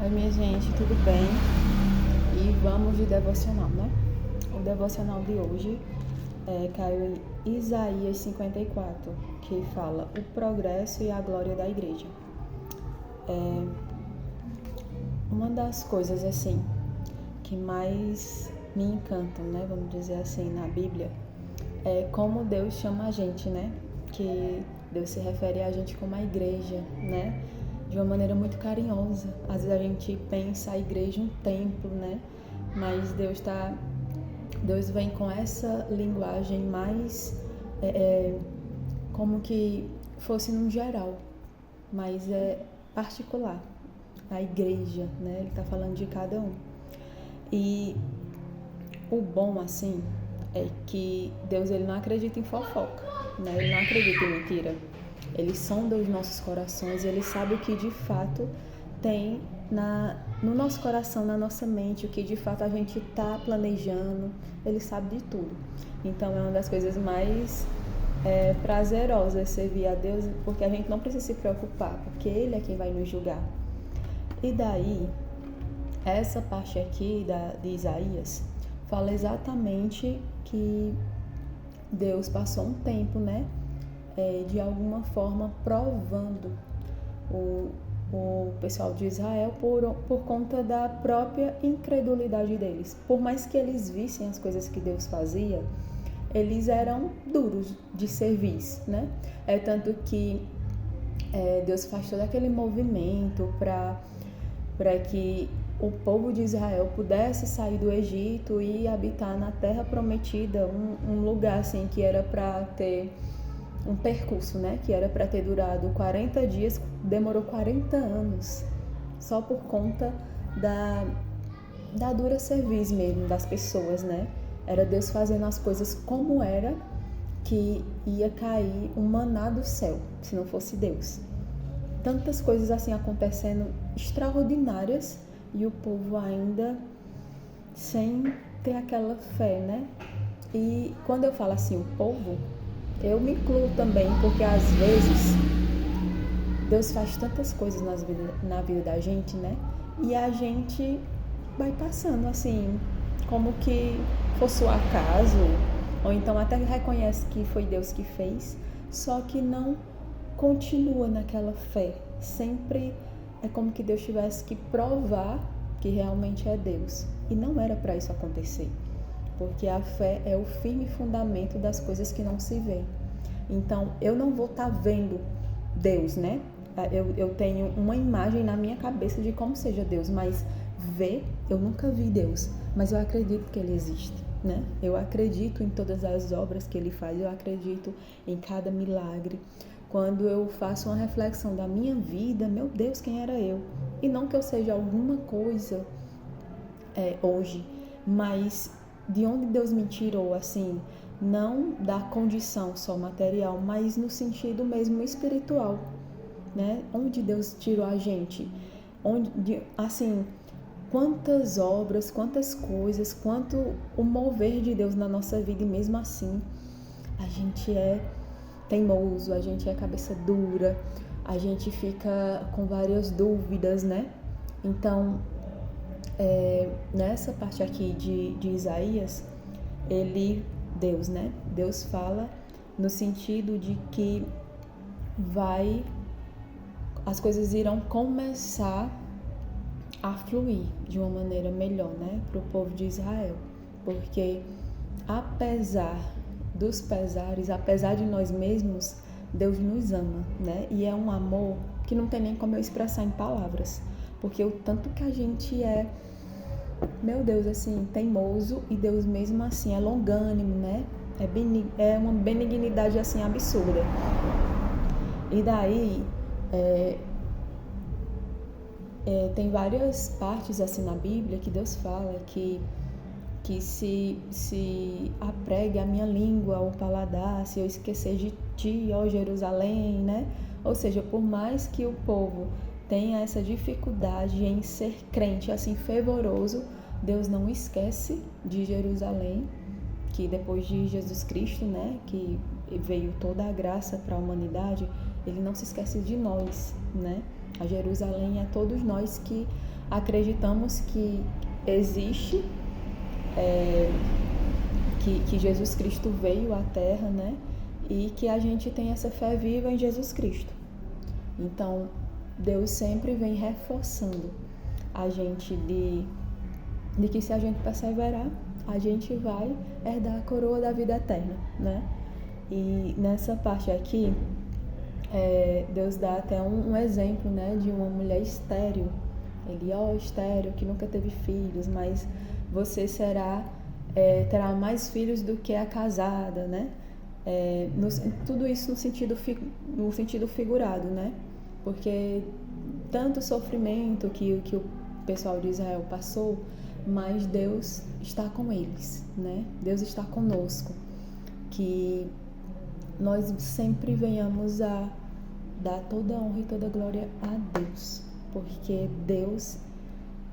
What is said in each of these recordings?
Oi, minha gente, tudo bem? E vamos de devocional, né? O devocional de hoje caiu em Isaías 54, que fala o progresso e a glória da igreja. Uma das coisas, assim, que mais me encantam, né? Vamos dizer assim, na Bíblia, é como Deus chama a gente, né? Que Deus se refere a gente como a igreja, né? De uma maneira muito carinhosa. Às vezes a gente pensa a igreja um templo, né? Mas Deus vem com essa linguagem mais como que fosse num geral, mas é particular. A igreja, né? Ele está falando de cada um. E o bom, assim, é que Deus ele não acredita em fofoca, né? Ele não acredita em mentira. Ele sonda os nossos corações e ele sabe o que de fato tem no nosso coração, na nossa mente, o que de fato a gente está planejando. Ele sabe de tudo. Então é uma das coisas mais prazerosas servir a Deus, porque a gente não precisa se preocupar, porque Ele é quem vai nos julgar. E daí, essa parte aqui de Isaías fala exatamente que Deus passou um tempo, né, de alguma forma provando o pessoal de Israel por conta da própria incredulidade deles. Por mais que eles vissem as coisas que Deus fazia, eles eram duros de serviço, né? É tanto que Deus faz todo aquele movimento para que o povo de Israel pudesse sair do Egito e habitar na terra prometida, um lugar assim que era para ter um percurso, né? Que era para ter durado 40 dias, demorou 40 anos, só por conta da dura serviço mesmo das pessoas, né? Era Deus fazendo as coisas como era que ia cair um maná do céu, se não fosse Deus. Tantas coisas assim acontecendo extraordinárias e o povo ainda sem ter aquela fé, né? E quando eu falo assim, o povo, eu me incluo também, porque às vezes Deus faz tantas coisas na vida da gente, né? E a gente vai passando assim, como que fosse o acaso, ou então até reconhece que foi Deus que fez, só que não continua naquela fé. Sempre é como que Deus tivesse que provar que realmente é Deus. E não era para isso acontecer, porque a fé é o firme fundamento das coisas que não se vê. Então, eu não vou estar vendo Deus, né? Eu tenho uma imagem na minha cabeça de como seja Deus, mas ver, eu nunca vi Deus, mas eu acredito que Ele existe, né? Eu acredito em todas as obras que Ele faz, eu acredito em cada milagre. Quando eu faço uma reflexão da minha vida, meu Deus, quem era eu? E não que eu seja alguma coisa hoje, mas de onde Deus me tirou, assim, não da condição só material, mas no sentido mesmo espiritual, né? Onde Deus tirou a gente, assim, quantas obras, quantas coisas, quanto o mover de Deus na nossa vida, e mesmo assim a gente é teimoso, a gente é cabeça dura, a gente fica com várias dúvidas, né? Então, nessa parte aqui de Isaías, Deus, né? Deus fala no sentido de que as coisas irão começar a fluir de uma maneira melhor, né? Para o povo de Israel. Porque apesar dos pesares, apesar de nós mesmos, Deus nos ama, né? E é um amor que não tem nem como eu expressar em palavras. Porque o tanto que a gente é, meu Deus, assim, teimoso, e Deus mesmo assim é longânimo, né? É uma benignidade assim absurda. E daí tem várias partes assim na Bíblia que Deus fala que se apregue a minha língua ao paladar, se eu esquecer de ti, ó Jerusalém, né? Ou seja, por mais que o povo tenha essa dificuldade em ser crente, assim, fervoroso, Deus não esquece de Jerusalém, que depois de Jesus Cristo, né, que veio toda a graça para a humanidade, Ele não se esquece de nós, né? A Jerusalém é todos nós que acreditamos que existe, que Jesus Cristo veio à Terra, né? E que a gente tem essa fé viva em Jesus Cristo. Então, Deus sempre vem reforçando a gente de que se a gente perseverar, a gente vai herdar a coroa da vida eterna, né? E nessa parte aqui, Deus dá até um exemplo, né, de uma mulher estéril. Ele, estéril, que nunca teve filhos, mas você terá mais filhos do que a casada, né? Tudo isso no sentido figurado, né? Porque tanto sofrimento que o pessoal de Israel passou, mas Deus está com eles, né? Deus está conosco. Que nós sempre venhamos a dar toda a honra e toda a glória a Deus, porque Deus,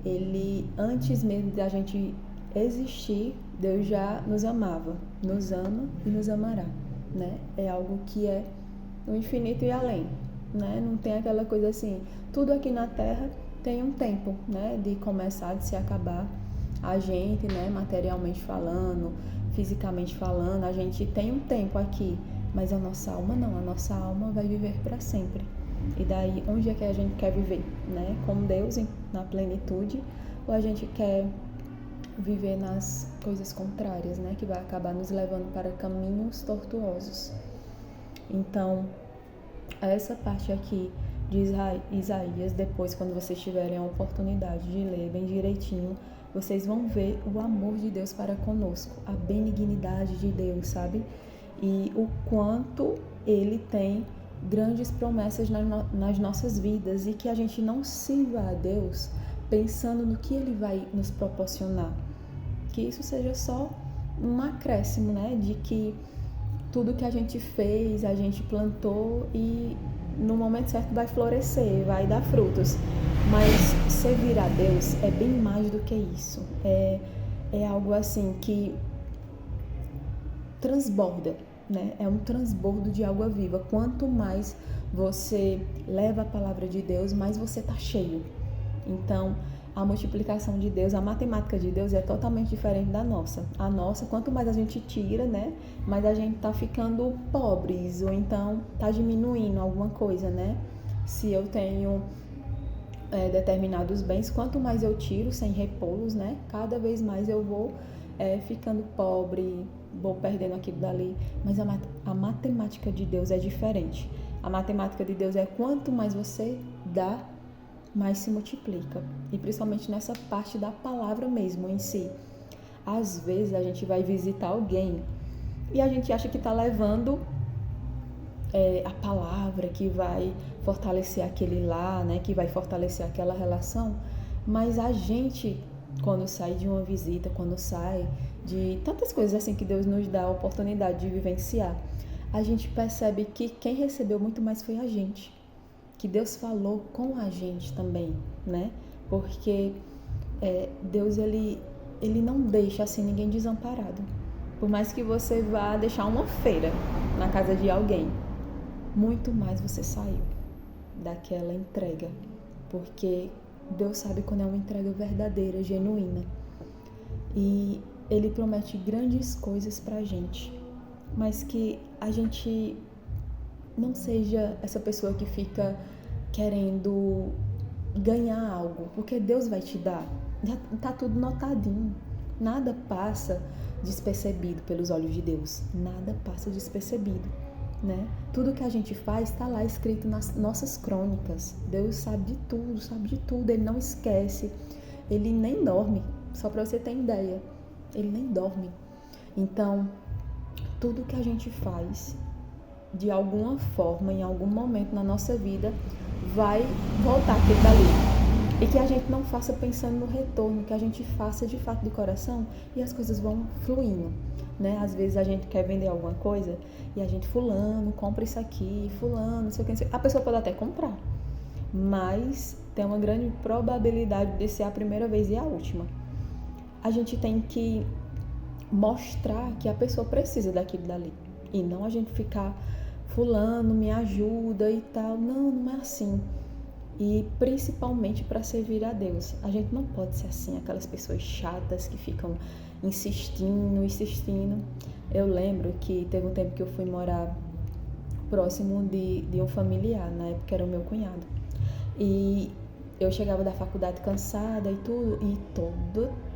Ele, antes mesmo de a gente existir, Deus já nos amava, nos ama e nos amará, né? É algo que é no infinito e além, né? Não tem aquela coisa assim, tudo aqui na Terra tem um tempo, né? De começar, de se acabar. A gente, né? Materialmente falando, fisicamente falando, a gente tem um tempo aqui, mas a nossa alma não, a nossa alma vai viver para sempre. E daí, onde é que a gente quer viver, né? Com Deus na plenitude, ou a gente quer viver nas coisas contrárias, né? Que vai acabar nos levando para caminhos tortuosos. Então, essa parte aqui de Isaías, depois, quando vocês tiverem a oportunidade de ler bem direitinho, vocês vão ver o amor de Deus para conosco, a benignidade de Deus, sabe? E o quanto Ele tem grandes promessas nas nossas vidas, e que a gente não sirva a Deus pensando no que Ele vai nos proporcionar. Que isso seja só um acréscimo, né? De que tudo que a gente fez, a gente plantou e no momento certo vai florescer, vai dar frutos. Mas servir a Deus é bem mais do que isso. É algo assim que transborda, né? É um transbordo de água viva. Quanto mais você leva a palavra de Deus, mais você tá cheio. Então, a multiplicação de Deus, a matemática de Deus é totalmente diferente da nossa. A nossa, quanto mais a gente tira, né, mais a gente tá ficando pobres, ou então tá diminuindo alguma coisa, né? Se eu tenho determinados bens, quanto mais eu tiro sem repô-los, né, cada vez mais eu vou ficando pobre, vou perdendo aquilo dali. Mas a matemática de Deus é diferente. A matemática de Deus é quanto mais você dá, mais se multiplica. E principalmente nessa parte da palavra mesmo em si. Às vezes a gente vai visitar alguém e a gente acha que está levando a palavra que vai fortalecer aquele lá, né, que vai fortalecer aquela relação, mas a gente, quando sai de uma visita, quando sai de tantas coisas assim que Deus nos dá a oportunidade de vivenciar, a gente percebe que quem recebeu muito mais foi a gente, que Deus falou com a gente também, né? Porque Deus, ele não deixa assim ninguém desamparado. Por mais que você vá deixar uma feira na casa de alguém, muito mais você saiu daquela entrega, porque Deus sabe quando é uma entrega verdadeira, genuína. E Ele promete grandes coisas pra gente, mas que a gente não seja essa pessoa que fica querendo ganhar algo, porque Deus vai te dar. Já tá tudo notadinho. Nada passa despercebido pelos olhos de Deus. Nada passa despercebido, né? Tudo que a gente faz está lá escrito nas nossas crônicas. Deus sabe de tudo. Ele não esquece. Ele nem dorme, só para você ter ideia. Ele nem dorme. Então, tudo que a gente faz, de alguma forma, em algum momento na nossa vida, vai voltar aquilo dali. E que a gente não faça pensando no retorno, que a gente faça de fato de coração e as coisas vão fluindo, né? Às vezes a gente quer vender alguma coisa e a gente, fulano, compra isso aqui, fulano, não sei o que, a pessoa pode até comprar, mas tem uma grande probabilidade de ser a primeira vez e a última. A gente tem que mostrar que a pessoa precisa daquilo dali e não a gente ficar, fulano, me ajuda e tal. Não é assim. e principalmente para servir a Deus. A gente não pode ser assim, aquelas pessoas chatas que ficam insistindo. Eu lembro que teve um tempo que eu fui morar próximo de um familiar, na época era o meu cunhado. E eu chegava da faculdade cansada e tudo, e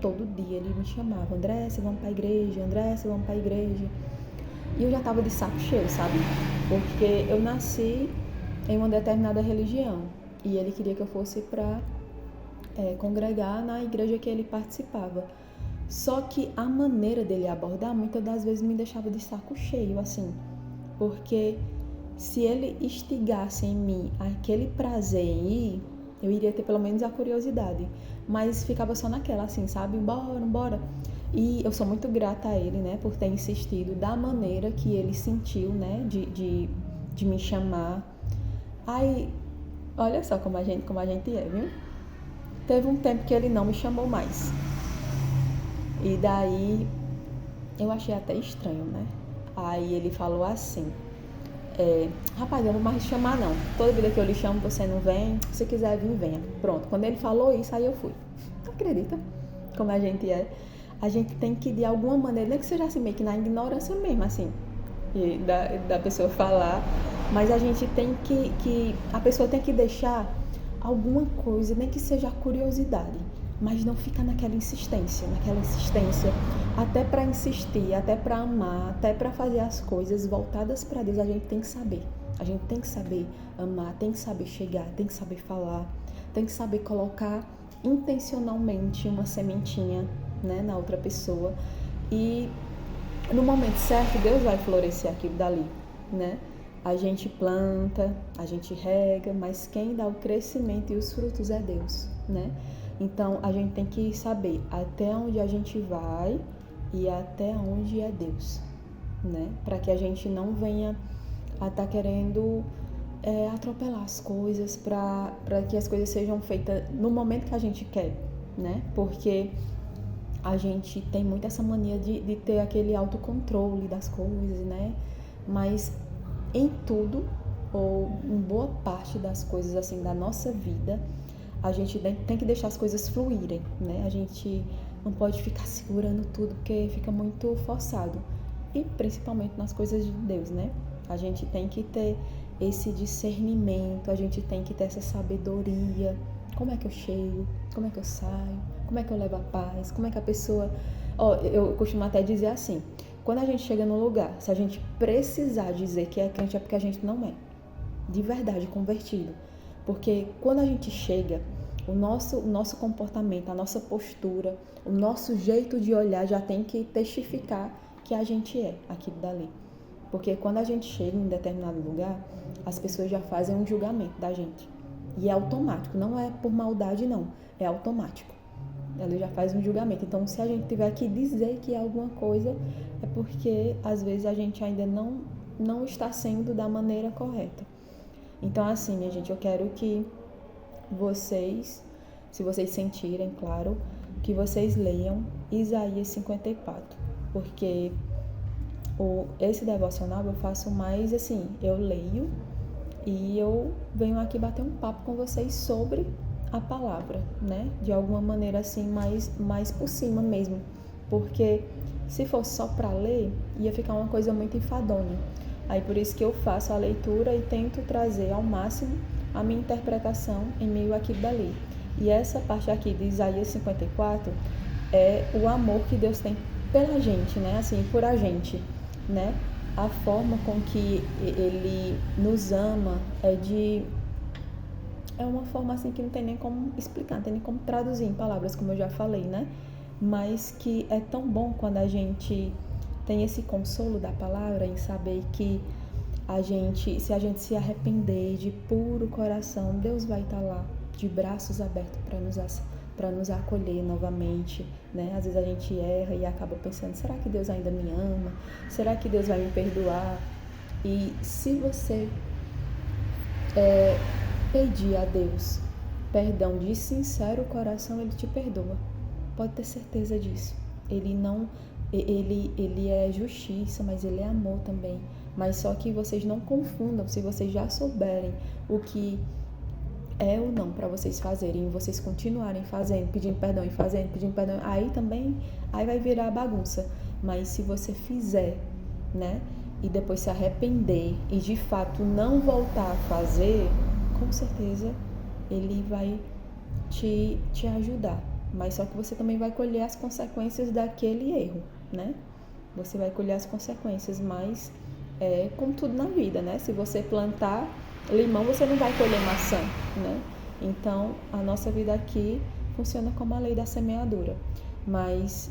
todo dia ele me chamava: Andressa, vamos pra igreja, Andressa, vamos pra igreja. E eu já tava de saco cheio, sabe? Porque eu nasci em uma determinada religião e ele queria que eu fosse pra congregar na igreja que ele participava. Só que a maneira dele abordar muitas das vezes me deixava de saco cheio, assim, porque se ele instigasse em mim aquele prazer em ir, eu iria ter pelo menos a curiosidade, mas ficava só naquela, assim, sabe? Bora. E eu sou muito grata a ele, né, por ter insistido da maneira que ele sentiu, né, de me chamar. Aí, olha só como a gente é, viu? Teve um tempo que ele não me chamou mais. E daí eu achei até estranho, né? Aí ele falou assim: rapaz, eu não vou mais te chamar não. Toda vida que eu lhe chamo, você não vem. Se quiser vir, venha. Pronto. Quando ele falou isso, aí eu fui. Tu acredita como a gente é? A gente tem que, de alguma maneira, nem que seja assim, meio que na ignorância mesmo, assim, da pessoa falar, mas a gente tem a pessoa tem que deixar alguma coisa, nem que seja a curiosidade, mas não ficar naquela insistência, até para insistir, até para amar, até para fazer as coisas voltadas para Deus. A gente tem que saber amar, tem que saber chegar, tem que saber falar, tem que saber colocar intencionalmente uma sementinha, né, na outra pessoa, e no momento certo Deus vai florescer aquilo dali, né? A gente planta, a gente rega, mas quem dá o crescimento e os frutos é Deus, né? Então a gente tem que saber até onde a gente vai e até onde é Deus, né? Para que a gente não venha a estar querendo atropelar as coisas, para que as coisas sejam feitas no momento que a gente quer, né? Porque a gente tem muito essa mania de ter aquele autocontrole das coisas, né? Mas em tudo, ou em boa parte das coisas assim da nossa vida, a gente tem que deixar as coisas fluírem, né? A gente não pode ficar segurando tudo, porque fica muito forçado. E principalmente nas coisas de Deus, né? A gente tem que ter esse discernimento, a gente tem que ter essa sabedoria. Como é que eu chego? Como é que eu saio? Como é que eu levo a paz? Como é que a pessoa... eu costumo até dizer assim: quando a gente chega num lugar, se a gente precisar dizer que é crente, é porque a gente não é de verdade convertido. Porque quando a gente chega, o nosso comportamento, a nossa postura, o nosso jeito de olhar já tem que testificar que a gente é aquilo dali. Porque quando a gente chega em um determinado lugar, as pessoas já fazem um julgamento da gente. E é automático, não é por maldade não, é automático. Ela já faz um julgamento. Então, se a gente tiver que dizer que é alguma coisa, é porque às vezes a gente ainda não está sendo da maneira correta. Então, assim, minha gente, eu quero que vocês, se vocês sentirem, claro, que vocês leiam Isaías 54, porque esse devocional eu faço mais assim, eu leio e eu venho aqui bater um papo com vocês sobre a palavra, né? De alguma maneira assim, mais por cima mesmo, porque se fosse só para ler, ia ficar uma coisa muito enfadonha. Aí por isso que eu faço a leitura e tento trazer ao máximo a minha interpretação em meio àquilo dali. E essa parte aqui de Isaías 54 é o amor que Deus tem pela gente, né? Assim, por a gente, né? A forma com que Ele nos ama é uma forma assim que não tem nem como explicar, não tem nem como traduzir em palavras, como eu já falei, né? Mas que é tão bom quando a gente tem esse consolo da palavra em saber que se a gente se arrepender de puro coração, Deus vai estar lá de braços abertos para nos acolher novamente, né? Às vezes a gente erra e acaba pensando: será que Deus ainda me ama? Será que Deus vai me perdoar? E se você pedir a Deus perdão de sincero coração, Ele te perdoa. Pode ter certeza disso. Ele é justiça, mas Ele é amor também. Mas só que vocês não confundam, se vocês já souberem o que é ou não para vocês fazerem, vocês continuarem fazendo, pedindo perdão e fazendo, pedindo perdão, aí vai virar bagunça. Mas se você fizer, né, e depois se arrepender e de fato não voltar a fazer, com certeza ele vai te ajudar. Mas só que você também vai colher as consequências daquele erro, né? Você vai colher as consequências, mas como tudo na vida, né? Se você plantar limão, você não vai colher maçã, né? Então, a nossa vida aqui funciona como a lei da semeadura. Mas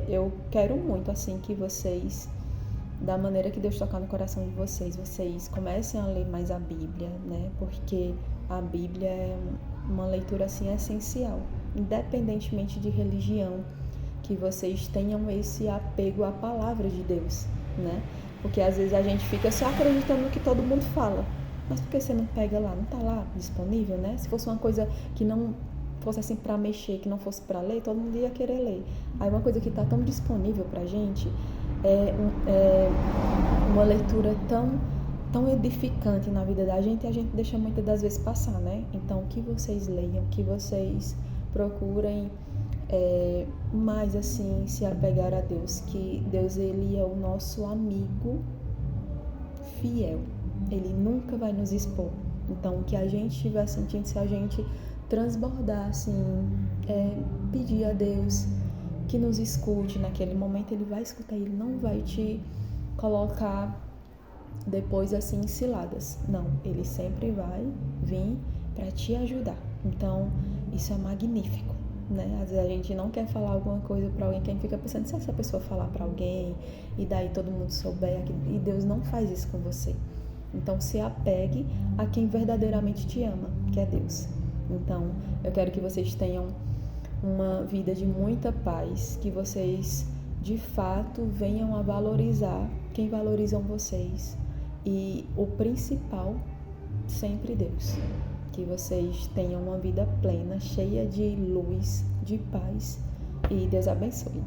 eu quero muito, assim, que vocês, da maneira que Deus tocar no coração de vocês comecem a ler mais a Bíblia, né? Porque a Bíblia é uma leitura, assim, essencial, independentemente de religião, que vocês tenham esse apego à palavra de Deus, né? Porque às vezes a gente fica só acreditando no que todo mundo fala. Mas por que você não pega lá? Não tá lá disponível, né? Se fosse uma coisa que não fosse assim para mexer, que não fosse para ler, todo mundo ia querer ler. Aí uma coisa que tá tão disponível pra gente é uma leitura tão edificante na vida da gente, e a gente deixa muitas das vezes passar, né? Então, que vocês leiam, que vocês procurem mais assim se apegar a Deus, que Deus, ele é o nosso amigo fiel, ele nunca vai nos expor. Então, o que a gente estiver sentindo, se a gente transbordar assim, pedir a Deus que nos escute naquele momento, ele vai escutar, ele não vai te colocar depois assim em ciladas, não, ele sempre vai vir para te ajudar. Então, isso é magnífico, né? Às vezes a gente não quer falar alguma coisa para alguém, que a gente fica pensando, se essa pessoa falar para alguém e daí todo mundo souber, e Deus não faz isso com você. Então, se apegue a quem verdadeiramente te ama, que é Deus. Então, eu quero que vocês tenham uma vida de muita paz, que vocês de fato venham a valorizar quem valorizam vocês, e o principal, sempre Deus. Que vocês tenham uma vida plena, cheia de luz, de paz, e Deus abençoe.